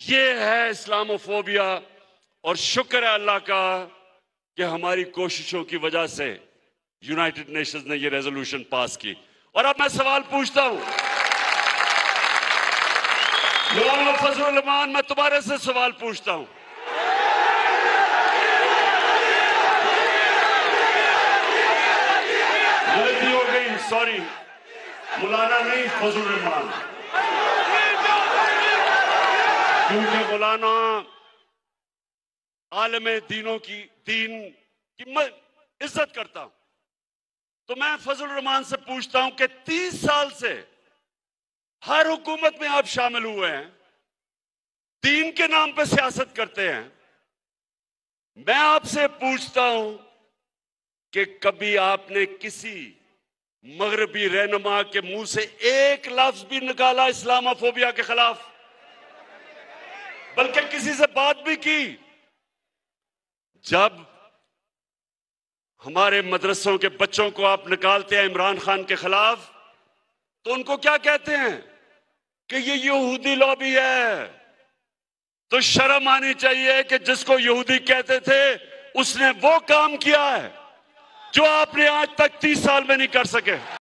ये है इस्लामोफोबिया। और शुक्र है अल्लाह का कि हमारी कोशिशों की वजह से यूनाइटेड नेशंस ने ये रेजोल्यूशन पास की। और अब मैं सवाल पूछता हूं, मौलाना फजलुर रहमान, मैं तुम्हारे से सवाल पूछता हूं, गलती हो गई, सॉरी, मौलाना नहीं फजलुर रहमान, क्योंकि मौलाना आलमे दीन की मैं इज्जत करता हूं। तो मैं फजलुर रहमान से पूछता हूं कि 30 साल से हर हुकूमत में आप शामिल हुए हैं, दीन के नाम पे सियासत करते हैं। मैं आपसे पूछता हूं कि कभी आपने किसी मगरबी रहनुमा के मुंह से एक लफ्ज भी निकाला इस्लामोफोबिया के खिलाफ, बल्कि किसी से बात भी की? जब हमारे मदरसों के बच्चों को आप निकालते हैं इमरान खान के खिलाफ, तो उनको क्या कहते हैं कि ये यहूदी लॉबी है। तो शर्म आनी चाहिए कि जिसको यहूदी कहते थे उसने वो काम किया है जो आपने आज तक 30 साल में नहीं कर सके।